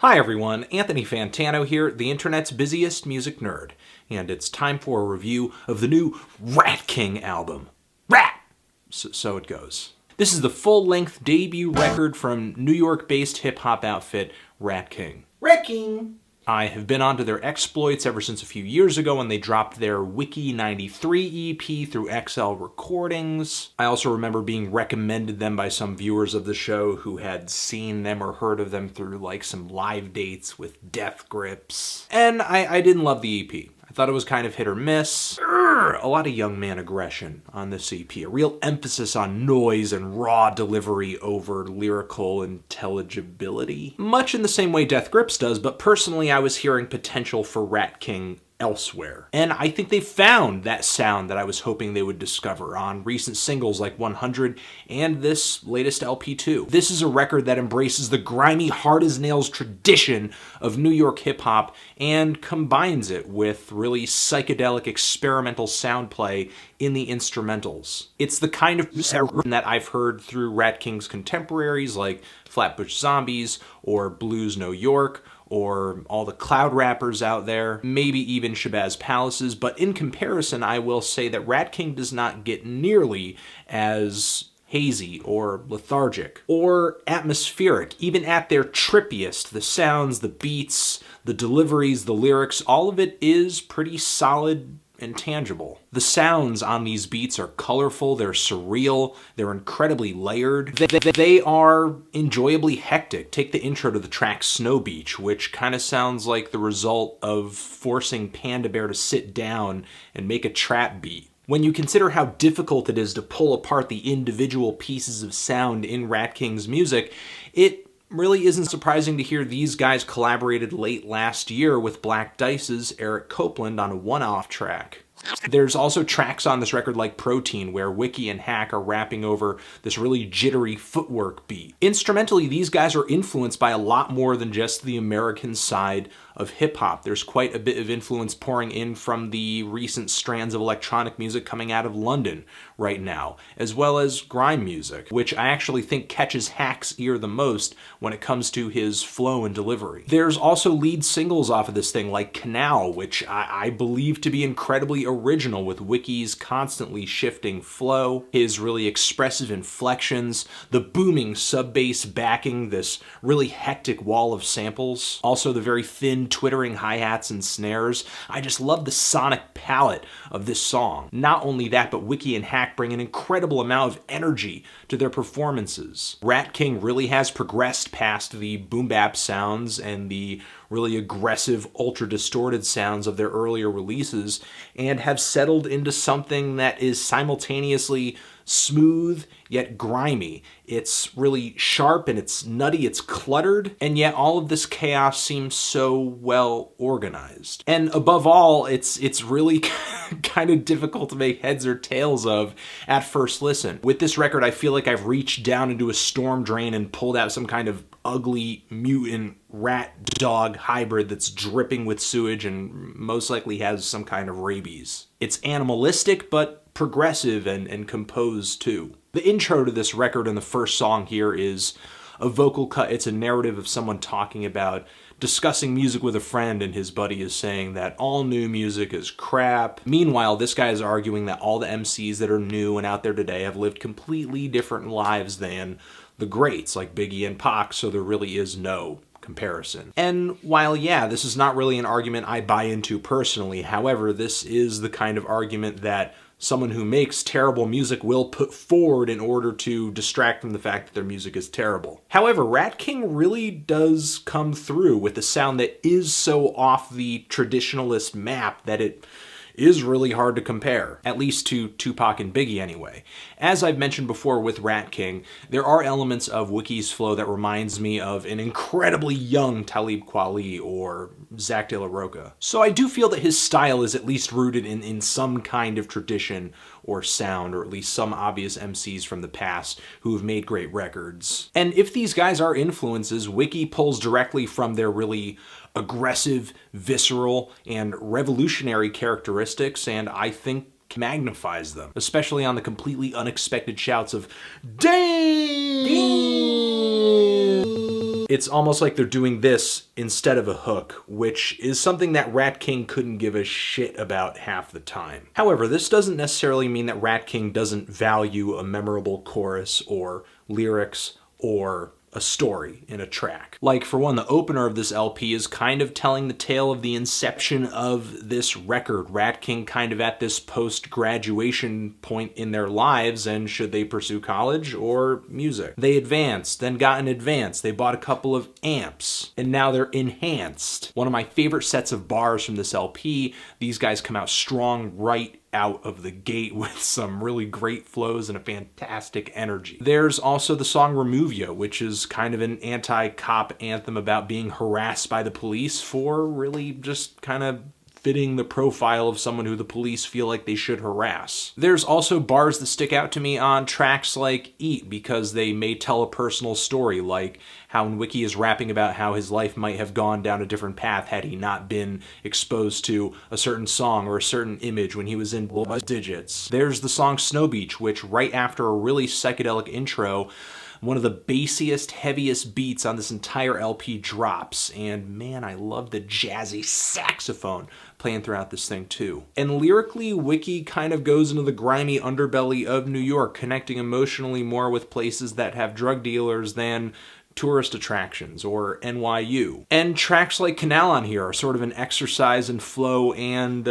Hi everyone, Anthony Fantano here, the internet's busiest music nerd, and it's time for a review of the new Ratking album. Rat! So it goes. This is the full-length debut record from New York-based hip-hop outfit Ratking. Ratking! I have been onto their exploits ever since a few years ago when they dropped their Wiki 93 EP through XL Recordings. I also remember being recommended them by some viewers of the show who had seen them or heard of them through like some live dates with Death Grips. And I didn't love the EP. I thought it was kind of hit or miss. A lot of young man aggression on this EP. A real emphasis on noise and raw delivery over lyrical intelligibility. Much in the same way Death Grips does, but personally I was hearing potential for Ratking elsewhere. And I think they found that sound that I was hoping they would discover on recent singles like 100 and this latest LP too. This is a record that embraces the grimy, hard-as-nails tradition of New York hip-hop and combines it with really psychedelic experimental sound play in the instrumentals. It's the kind of sound that I've heard through Ratking's contemporaries like Flatbush Zombies or Blues New York, or all the cloud rappers out there, maybe even Shabazz Palaces, but in comparison, I will say that Ratking does not get nearly as hazy or lethargic or atmospheric. Even at their trippiest, the sounds, the beats, the deliveries, the lyrics, all of it is pretty solid and tangible. The sounds on these beats are colorful, they're surreal, they're incredibly layered. They are enjoyably hectic. Take the intro to the track Snow Beach, which kind of sounds like the result of forcing Panda Bear to sit down and make a trap beat. When you consider how difficult it is to pull apart the individual pieces of sound in Ratking's music, it really isn't surprising to hear these guys collaborated late last year with Black Dice's Eric Copeland on a one-off track. There's also tracks on this record like Protein, where Wiki and Hack are rapping over this really jittery footwork beat. Instrumentally, these guys are influenced by a lot more than just the American side of hip-hop. There's quite a bit of influence pouring in from the recent strands of electronic music coming out of London right now, as well as grime music, which I actually think catches Hack's ear the most when it comes to his flow and delivery. There's also lead singles off of this thing like CANAL, which I believe to be incredibly original, with Wiki's constantly shifting flow, his really expressive inflections, the booming sub-bass backing this really hectic wall of samples, also the very thin twittering hi-hats and snares. I just love the sonic palette of this song. Not only that, but Wiki and Hack bring an incredible amount of energy to their performances. Ratking really has progressed past the boom-bap sounds and the really aggressive, ultra-distorted sounds of their earlier releases and have settled into something that is simultaneously smooth yet grimy. It's really sharp and it's nutty, it's cluttered, and yet all of this chaos seems so well organized. And above all, it's really kind of difficult to make heads or tails of at first listen. With this record, I feel like I've reached down into a storm drain and pulled out some kind of ugly mutant rat dog hybrid that's dripping with sewage and most likely has some kind of rabies. It's animalistic, but progressive and composed too. The intro to this record and the first song here is a vocal cut. It's a narrative of someone talking about discussing music with a friend, and his buddy is saying that all new music is crap. Meanwhile, this guy is arguing that all the MCs that are new and out there today have lived completely different lives than the greats like Biggie and Pac, so there really is no comparison. And while, yeah, this is not really an argument I buy into personally, however, this is the kind of argument that someone who makes terrible music will put forward in order to distract from the fact that their music is terrible. However, Ratking really does come through with a sound that is so off the traditionalist map that it is really hard to compare, at least to Tupac and Biggie anyway. As I've mentioned before with Ratking, there are elements of Wiki's flow that reminds me of an incredibly young Talib Kweli or Zach De La Rocha. So I do feel that his style is at least rooted in some kind of tradition or sound, or at least some obvious MCs from the past who have made great records. And if these guys are influences, Wiki pulls directly from their really aggressive, visceral, and revolutionary characteristics, and I think magnifies them, especially on the completely unexpected shouts of "Damn!" It's almost like they're doing this instead of a hook, which is something that Ratking couldn't give a shit about half the time. However, this doesn't necessarily mean that Ratking doesn't value a memorable chorus or lyrics or a story in a track. Like, for one, the opener of this LP is kind of telling the tale of the inception of this record. Ratking kind of at this post-graduation point in their lives, and should they pursue college or music? They advanced, then got an advance. They bought a couple of amps, and now they're enhanced. One of my favorite sets of bars from this LP, these guys come out strong right out of the gate with some really great flows and a fantastic energy. There's also the song Remove Ya, which is kind of an anti-cop anthem about being harassed by the police for really just kind of fitting the profile of someone who the police feel like they should harass. There's also bars that stick out to me on tracks like Eat, because they may tell a personal story, like how Wiki is rapping about how his life might have gone down a different path had he not been exposed to a certain song or a certain image when he was in digits. There's the song Snow Beach, which right after a really psychedelic intro, one of the bassiest, heaviest beats on this entire LP drops, and man, I love the jazzy saxophone playing throughout this thing too. And lyrically, Wiki kind of goes into the grimy underbelly of New York, connecting emotionally more with places that have drug dealers than tourist attractions or NYU. And tracks like CANAL on here are sort of an exercise in flow and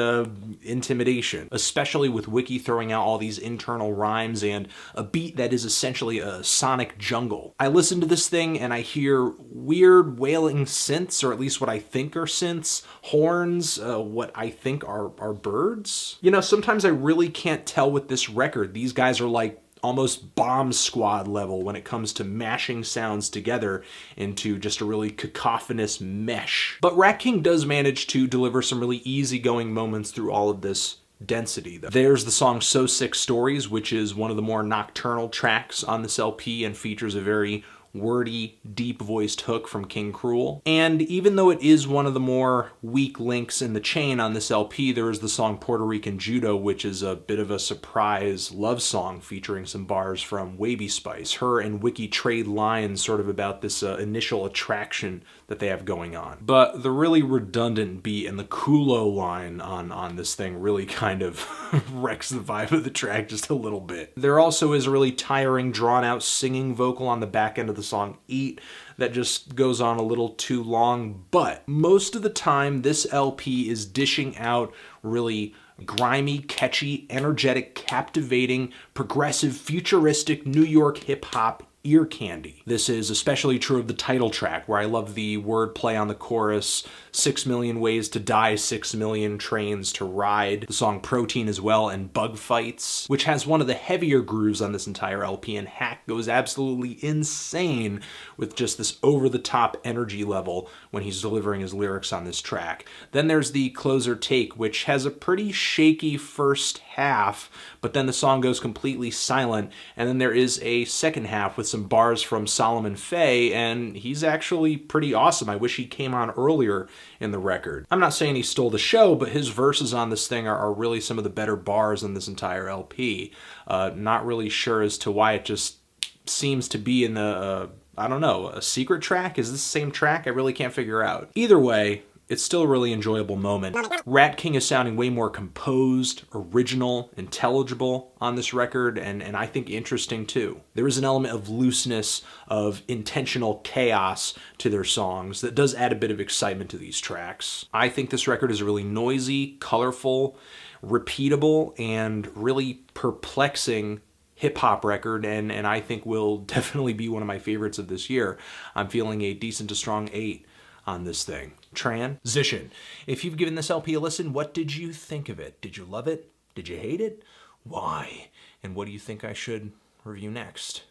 intimidation, especially with Wiki throwing out all these internal rhymes and a beat that is essentially a sonic jungle. I listen to this thing and I hear weird wailing synths, or at least what I think are synths, horns, what I think are birds. You know, sometimes I really can't tell with this record. These guys are like almost Bomb Squad level when it comes to mashing sounds together into just a really cacophonous mesh. But Ratking does manage to deliver some really easygoing moments through all of this density, though. There's the song So Sick Stories, which is one of the more nocturnal tracks on this LP and features a very wordy, deep-voiced hook from King Cruel. And even though it is one of the more weak links in the chain on this LP, there is the song Puerto Rican Judo, which is a bit of a surprise love song featuring some bars from Wavy Spice. Her and Wiki trade lines sort of about this initial attraction that they have going on. But the really redundant beat and the Kulo line on this thing really kind of wrecks the vibe of the track just a little bit. There also is a really tiring, drawn-out singing vocal on the back end of the song Eat that just goes on a little too long, but most of the time this LP is dishing out really grimy, catchy, energetic, captivating, progressive, futuristic New York hip-hop ear candy. This is especially true of the title track, where I love the wordplay on the chorus, 6 million ways to die, 6 million trains to ride. The song Protein as well, and Bug Fights, which has one of the heavier grooves on this entire LP, and Hack goes absolutely insane with just this over-the-top energy level when he's delivering his lyrics on this track. Then there's the closer Take, which has a pretty shaky first half, but then the song goes completely silent, and then there is a second half with some bars from Solomon Faye, and he's actually pretty awesome. I wish he came on earlier in the record. I'm not saying he stole the show, but his verses on this thing are really some of the better bars in this entire LP. Not really sure as to why it just seems to be in the, I don't know, a secret track? Is this the same track? I really can't figure out. Either way, it's still a really enjoyable moment. Ratking is sounding way more composed, original, intelligible on this record, and I think interesting too. There is an element of looseness, of intentional chaos to their songs that does add a bit of excitement to these tracks. I think this record is really noisy, colorful, repeatable, and really perplexing hip-hop record, and I think will definitely be one of my favorites of this year. I'm feeling a decent to strong 8 on this thing. Transition. If you've given this LP a listen, what did you think of it? Did you love it? Did you hate it? Why? And what do you think I should review next?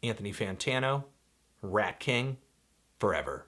Anthony Fantano, Ratking, forever.